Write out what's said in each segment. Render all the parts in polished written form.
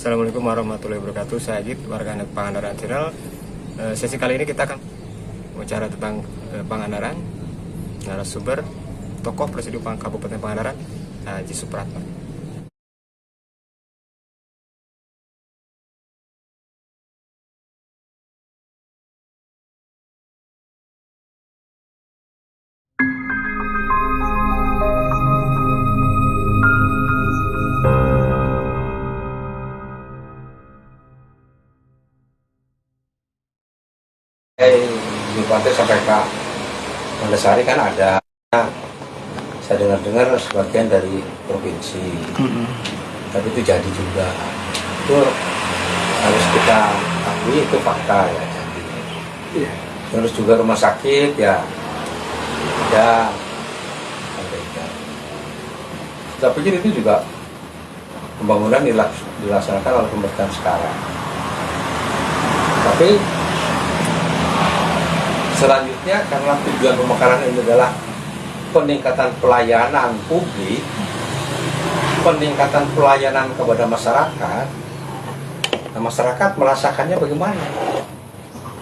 Assalamualaikum warahmatullahi wabarakatuh. Saya Agit, warganet Pangandaran Channel. Sesi kali ini kita akan bicara tentang Pangandaran, narasumber tokoh Presidium Kabupaten Pangandaran, Haji Supratman. Bupati sampai ke Mandasari kan ada, saya dengar-dengar sebagian dari provinsi, tapi itu jadi juga, itu harus kita akui, itu fakta ya. Terus juga rumah sakit ya ada, saya pikir itu juga pembangunan dilaksanakan oleh pemerintahan sekarang, tapi selanjutnya karena tujuan pemekaran ini adalah peningkatan pelayanan publik, peningkatan pelayanan kepada masyarakat. Nah, masyarakat merasakannya bagaimana?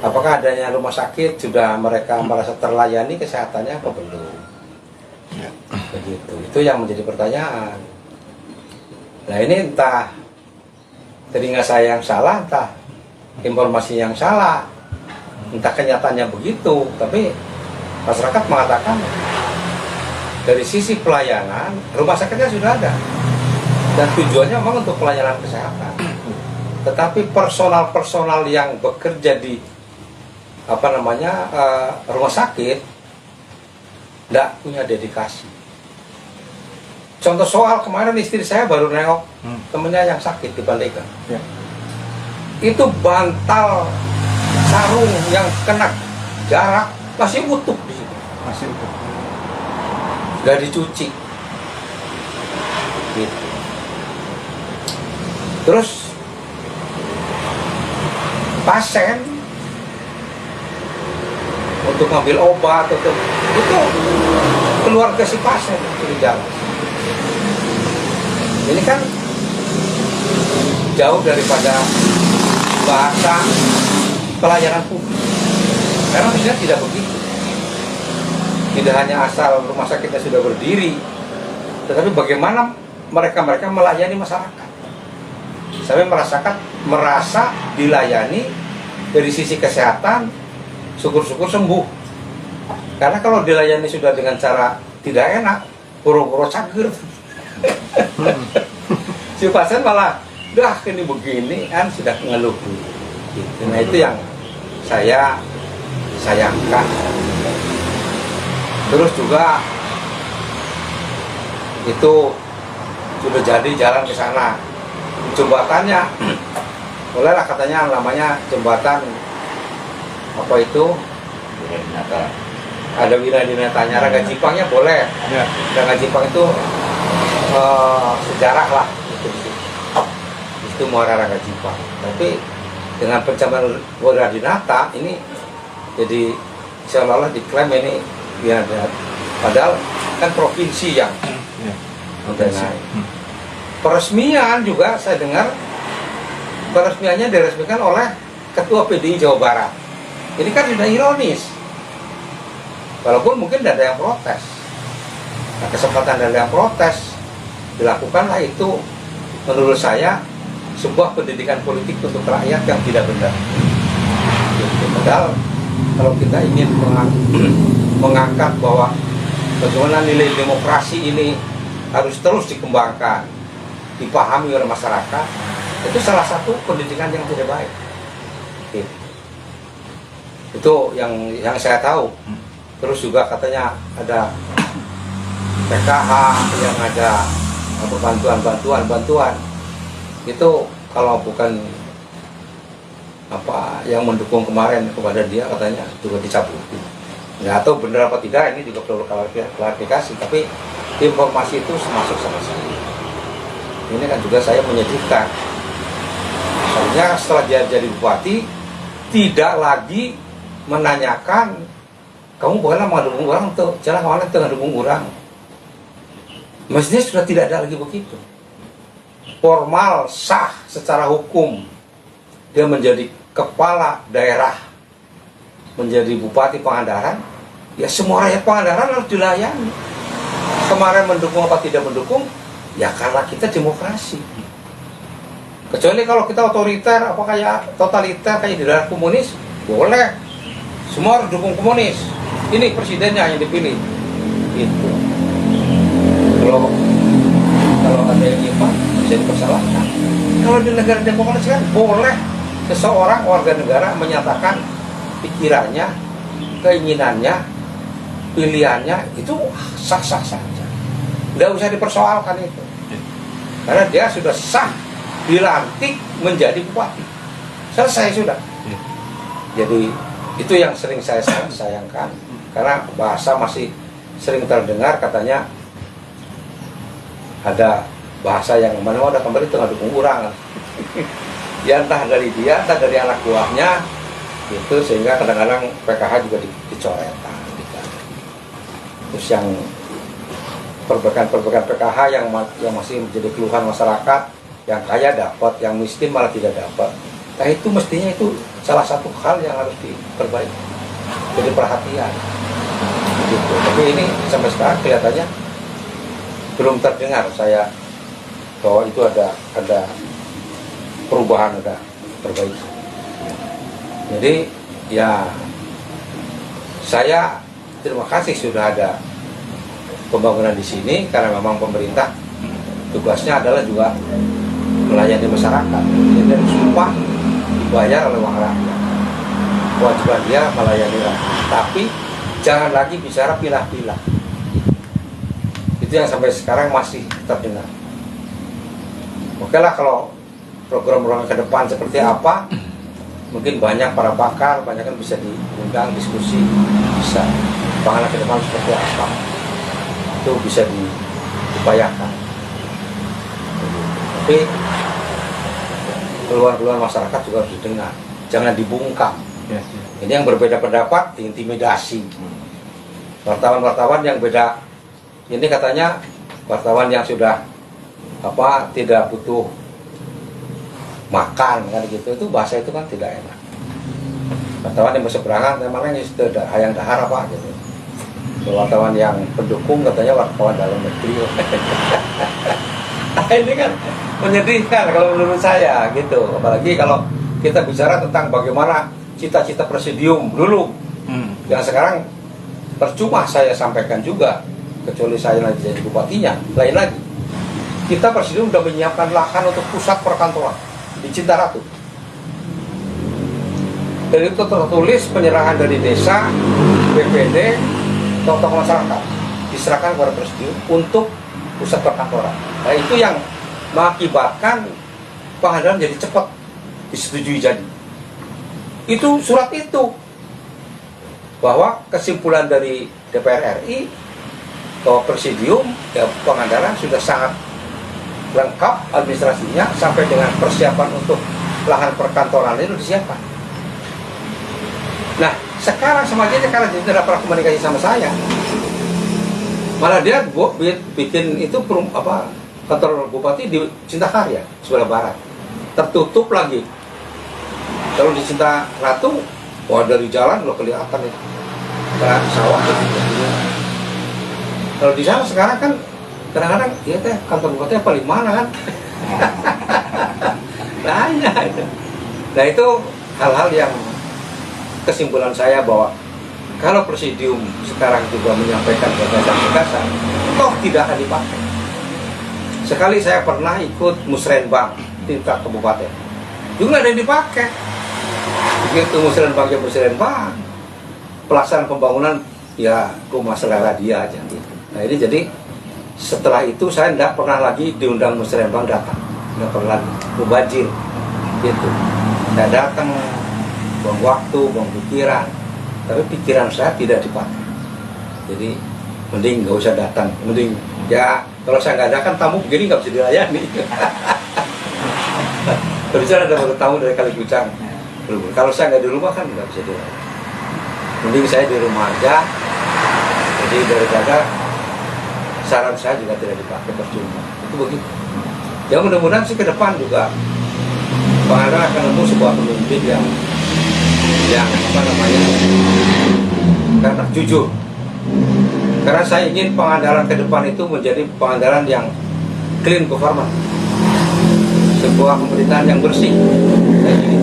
Apakah adanya rumah sakit sudah mereka merasa terlayani kesehatannya atau belum? Begitu. Itu yang menjadi pertanyaan. Nah ini entah telinga saya yang salah, entah informasi yang salah, entah kenyataannya begitu, tapi masyarakat mengatakan dari sisi pelayanan rumah sakitnya sudah ada dan tujuannya memang untuk pelayanan kesehatan, tetapi personal yang bekerja di rumah sakit tidak punya dedikasi. Contoh soal kemarin istri saya baru nengok temennya yang sakit di Pandeglang, itu bantal sarung yang kena jarak masih utuh di situ, masih utuh, nggak dicuci. Gitu. Terus pasien untuk ngambil obat itu keluarga si pasien di jalan. Ini kan jauh daripada bahasa pelayanan publik, karena mestinya tidak begitu. Tidak hanya asal rumah sakitnya sudah berdiri, tetapi bagaimana mereka melayani masyarakat sampai merasa dilayani dari sisi kesehatan, syukur-syukur sembuh. Karena kalau dilayani sudah dengan cara tidak enak, pura-pura cager, si pasien malah dah ini begini kan sudah ngeluh. Nah itu yang saya sayangkan. Terus juga itu sudah jadi jalan ke sana, jembatannya bolehlah katanya namanya jembatan apa itu ada Wiradinatanya, Raga Jipangnya boleh ya. Raga Jipang itu sejarah lah itu Muara Raga Jipang, tapi dengan pencemaran Wiradinata ini jadi seolah-olah diklaim ini ya, padahal kan provinsi yang naik. Peresmian juga saya dengar peresmiannya diresmikan oleh Ketua PDI Jawa Barat. Ini kan sudah ironis, walaupun mungkin tidak ada yang protes. Nah, kesempatan ada yang protes dilakukanlah itu menurut saya sebuah pendidikan politik untuk rakyat yang tidak benar. Padahal kalau kita ingin mengangkat bahwa bagaimana nilai demokrasi ini harus terus dikembangkan, dipahami oleh masyarakat, itu salah satu pendidikan yang tidak baik. Itu yang saya tahu. Terus juga katanya ada PKH yang ada bantuan. Itu kalau bukan yang mendukung kemarin kepada dia katanya juga dicabut. Nggak tahu benar apa tidak, ini juga perlu klarifikasi, tapi informasi itu masuk sama saya. Ini kan juga saya menyedihkan. Soalnya setelah dia jadi bupati tidak lagi menanyakan kamu boleh mendukung orang tuh, jangan kemana tuh mendukung orang. Mestinya sudah tidak ada lagi begitu. formal sah secara hukum dia menjadi kepala daerah, menjadi Bupati Pangandaran, ya semua rakyat Pangandaran harus dilayani. Kemarin mendukung apa tidak mendukung, ya karena kita demokrasi. Kecuali kalau kita otoriter, apa kayak totaliter kayak di daerah komunis, boleh semua harus dukung komunis. Ini presidennya yang dipilih. Itu. Kalau ada yang nyimpang bisa dipersalahkan. Kalau di negara demokrasi kan boleh seseorang warga negara menyatakan pikirannya, keinginannya, pilihannya, itu sah-sah saja. Tidak usah dipersoalkan itu. Karena dia sudah sah dilantik menjadi bupati. Selesai sudah. Jadi itu yang sering saya sayangkan, karena bahasa masih sering terdengar katanya ada bahasa yang mana ada kembali tengah dukung orang. Ya entah dari dia, entah dari anak buahnya gitu, sehingga kadang-kadang PKH juga dicoretan gitu. Terus yang perbaikan PKH yang masih menjadi keluhan masyarakat, yang kaya dapat, yang miskin malah tidak dapat. Nah itu mestinya itu salah satu hal yang harus diperbaiki, jadi perhatian gitu. Tapi ini sampai sekarang kelihatannya belum terdengar saya bahwa itu ada perubahan, ada perbaikan. Jadi ya saya terima kasih sudah ada pembangunan di sini, karena memang pemerintah tugasnya adalah juga melayani masyarakat. Jadi sumpah dibayar oleh uang rakyat, kewajiban dia melayani rakyat. Tapi jangan lagi bicara pilah-pilah. Itu yang sampai sekarang masih terdengar. Oke lah kalau program-program ke depan seperti apa, mungkin banyak para pakar, banyak kan bisa diundang diskusi, bisa panganan ke depan seperti apa, itu bisa diupayakan. Tapi keluhan-keluhan masyarakat juga harus didengar, jangan dibungkam. Ini yang berbeda pendapat diintimidasi. Wartawan-wartawan yang beda, ini katanya wartawan yang sudah tidak butuh makan kan gitu, itu bahasa itu kan tidak enak. Wartawan yang berseberangan memang ini sudah hayang dahar apa gitu. Wartawan yang pendukung katanya wartawan dalam negeri. Ini kan menyedihkan kalau menurut saya gitu. Apalagi kalau kita bicara tentang bagaimana cita-cita presidium dulu, yang sekarang percuma saya sampaikan juga, kecuali saya nanti jadi bupatinya. Lain lagi, kita presidium sudah menyiapkan lahan untuk pusat perkantoran di Cinta Ratu. Dan itu tertulis penyerahan dari desa, BPD, tokoh masyarakat diserahkan kepada presidium untuk pusat perkantoran. Nah itu yang mengakibatkan Pangandaran jadi cepat disetujui jadi. Itu surat itu bahwa kesimpulan dari DPR RI bahwa presidium Pangandaran sudah sangat lengkap administrasinya sampai dengan persiapan untuk lahan perkantoran itu disiapkan. Nah sekarang semakin karena dia tidak pernah komunikasi sama saya, malah dia bikin itu kantor bupati di Cinta Karya sebelah barat, tertutup lagi. Kalau di Cinta Ratu, wah dari jalan udah kelihatan itu kayak sawah gitu. Kalau di sana sekarang kan kadang-kadang ya teh kantor bupati apa di mana kan? Tanya itu. Nah itu hal-hal yang kesimpulan saya bahwa kalau presidium sekarang juga menyampaikan gagasan-gagasan, toh tidak akan dipakai. Sekali saya pernah ikut musrenbang tingkat kabupaten, juga ada yang dipakai. Begitu musrenbang ya musrenbang, pelaksanaan pembangunan ya rumah selera dia aja gitu. Nah ini jadi setelah itu saya tidak pernah lagi diundang musrenbang datang, tidak pernah lagi mubazir gitu. Saya datang buang waktu, buang pikiran, tapi pikiran saya tidak dipakai. Jadi mending nggak usah datang, mending ya kalau saya nggak ada kan tamu begini nggak bisa dilayani. Berbicara ada tamu dari Kalikucang, kalau saya nggak di rumah kan nggak bisa dilayani. Mending saya di rumah aja. Jadi daripada saran saya juga tidak dipakai, percuma. Itu begitu. Ya mudah-mudahan sih ke depan juga Pangandaran akan nemu sebuah pemimpin yang apa namanya, karena jujur. Karena saya ingin Pangandaran ke depan itu menjadi Pangandaran yang clean government, sebuah pemerintahan yang bersih. Kayak gini.